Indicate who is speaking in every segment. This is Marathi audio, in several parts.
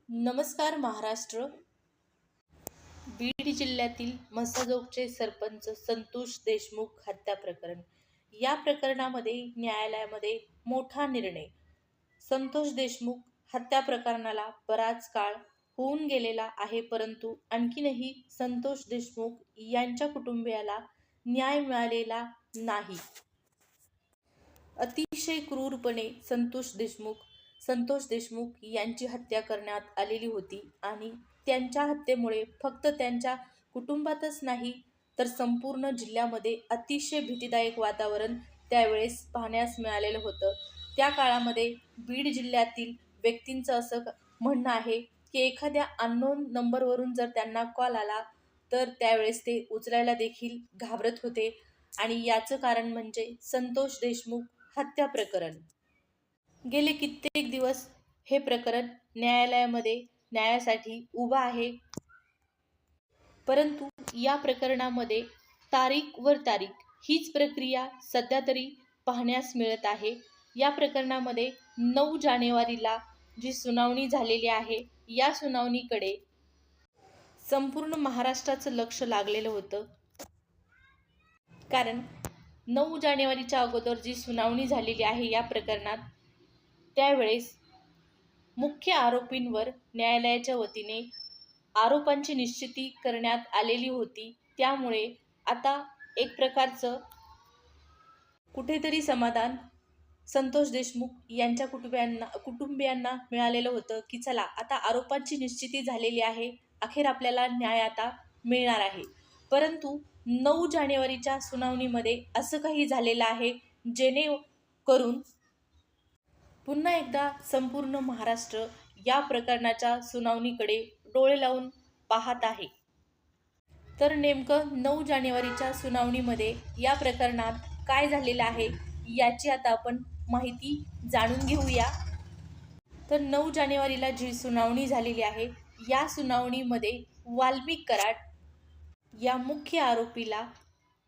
Speaker 1: नमस्कार महाराष्ट्र. बीड जिल्ह्यातील म्हसजोगचे सरपंच संतोष देशमुख हत्या प्रकरण. या प्रकरणामध्ये न्यायालयामध्ये मोठा निर्णय. संतोष देशमुख हत्या प्रकरणाला बराच काळ होऊन गेलेला आहे, परंतु आणखीनही संतोष देशमुख यांच्या कुटुंबियाला न्याय मिळालेला नाही. अतिशय क्रूरपणे संतोष देशमुख यांची हत्या करण्यात आलेली होती आणि त्यांच्या हत्येमुळे फक्त त्यांच्या कुटुंबातच नाही तर संपूर्ण जिल्ह्यामध्ये अतिशय भीतीदायक वातावरण त्यावेळेस पाहण्यास मिळालेलं होतं. त्या काळामध्ये बीड जिल्ह्यातील व्यक्तींचं असं म्हणणं आहे की एखाद्या अननोन नंबरवरून जर त्यांना कॉल आला तर त्यावेळेस ते उचलायला देखील घाबरत होते आणि याचं कारण म्हणजे संतोष देशमुख हत्या प्रकरण. गेले कित्येक दिवस हे प्रकरण न्यायालयामध्ये न्यायासाठी उभा आहे, परंतु या प्रकरणामध्ये तारीख वर तारीख हीच प्रक्रिया सध्या तरी पाहण्यास मिळत आहे. या प्रकरणामध्ये 9 जानेवारीला जी सुनावणी झालेली आहे, या सुनावणीकडे संपूर्ण महाराष्ट्राचं लक्ष लागलेलं होतं. कारण 9 जानेवारीच्या अगोदर जी सुनावणी झालेली आहे या प्रकरणात, त्यावेळेस मुख्य आरोपींवर न्यायालयाच्या वतीने आरोपांची निश्चिती करण्यात आलेली होती. त्यामुळे आता एक प्रकारचं कुठेतरी समाधान संतोष देशमुख यांच्या कुटुंबियांना मिळालेलं होतं की चला आता आरोपांची निश्चिती झालेली आहे, अखेर आपल्याला न्याय आता मिळणार आहे. परंतु 9 जानेवारीच्या सुनावणीमध्ये असं काही झालेलं आहे जेणेकरून पुन्हा एकदा संपूर्ण महाराष्ट्र या प्रकरणाच्या सुनावणीकडे डोळे लावून पाहत आहे. तर नेमकं 9 जानेवारीच्या सुनावणीमध्ये या प्रकरणात काय झालेलं आहे याची आता आपण माहिती जाणून घेऊया. तर 9 जानेवारीला जी सुनावणी झालेली आहे, या सुनावणीमध्ये वाल्मिक कराड या मुख्य आरोपीला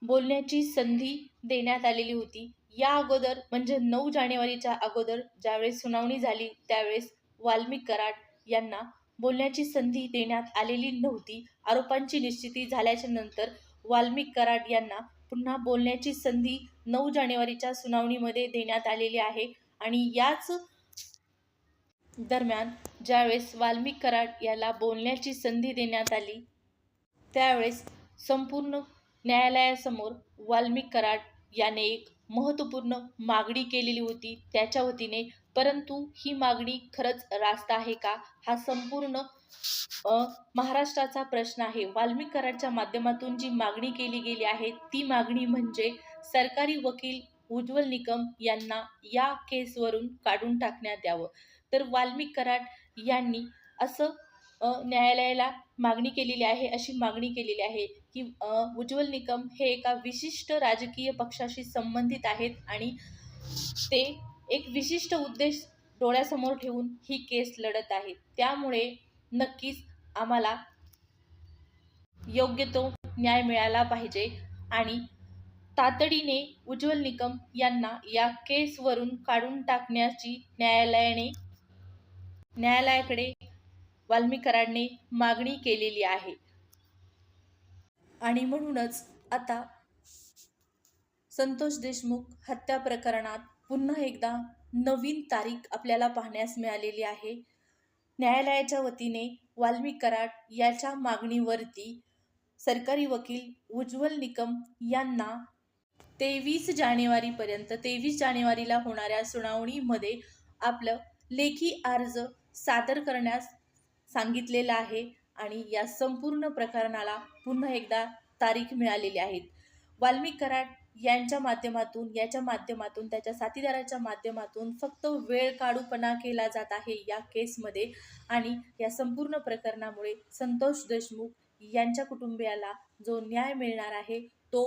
Speaker 1: बोलण्याची संधी देण्यात आलेली होती. या अगोदर म्हणजे 9 जानेवारीच्या अगोदर ज्यावेळेस सुनावणी झाली त्यावेळेस वाल्मिक कराड यांना बोलण्याची संधी देण्यात आलेली नव्हती. आरोपांची निश्चिती झाल्याच्या नंतर वाल्मिक कराड यांना पुन्हा बोलण्याची संधी 9 जानेवारीच्या सुनावणीमध्ये देण्यात आलेली आहे. आणि याच दरम्यान ज्यावेळेस वाल्मिक कराड याला बोलण्याची संधी देण्यात आली त्यावेळेस संपूर्ण न्यायालयासमोर वाल्मिक कराड याने एक महत्त्वपूर्ण मागणी केलेली होती त्याच्या वतीने. परंतु ही मागणी खरंच रास्त आहे का, हा संपूर्ण महाराष्ट्राचा प्रश्न आहे. वाल्मिक कराडच्या माध्यमातून जी मागणी केली गेली आहे ती मागणी म्हणजे सरकारी वकील उज्ज्वल निकम यांना या केसवरून काढून टाकण्यात यावं. तर वाल्मिक कराड यांनी असं न्यायालयाला मागणी केलेली आहे, अशी मागणी केलेली आहे की उज्ज्वल निकम हे एका विशिष्ट राजकीय पक्षाशी संबंधित आहेत आणि ते एक विशिष्ट उद्देश डोळ्यासमोर ठेवून ही केस लढत आहेत. त्यामुळे नक्कीच आम्हाला योग्य तो न्याय मिळाला पाहिजे आणि तातडीने उज्ज्वल निकम यांना या केसवरून काढून टाकण्याची न्यायालयाकडे वाल्मिक कराडने मागणी केलेली आहे. आणि म्हणूनच आता संतोष देशमुख हत्या प्रकरणात पुन्हा एकदा नवीन तारीख आपल्याला पाहण्यास मिळालेली आहे. न्यायालयाच्या वतीने वाल्मिक कराड याच्या मागणीवरती सरकारी वकील उज्ज्वल निकम यांना 23 जानेवारीला होणाऱ्या सुनावणीमध्ये आपलं लेखी अर्ज सादर करण्यास सांगितलेलं आहे आणि या संपूर्ण प्रकरणाला पुन्हा एकदा तारीख मिळालेली आहे. वाल्मिक कराड याच्या माध्यमातून त्याच्या साथीदाराच्या माध्यमातून फक्त वेळ काढूपणा केला जात आहे या केसमध्ये आणि या संपूर्ण प्रकरणामुळे संतोष देशमुख यांच्या कुटुंबियाला जो न्याय मिळणार आहे तो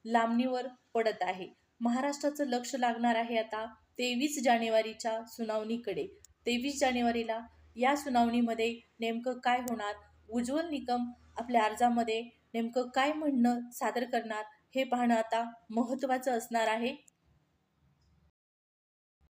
Speaker 1: लांबणीवर पडत आहे. महाराष्ट्राचं लक्ष लागणार आहे आता 23 जानेवारीच्या सुनावणीकडे. 23 जानेवारीला या सुनावणीमध्ये नेमकं काय होणार, उज्ज्वल निकम आपल्या अर्जामध्ये नेमकं काय म्हणणं सादर करणार हे पाहणं आता महत्त्वाचं असणार आहे.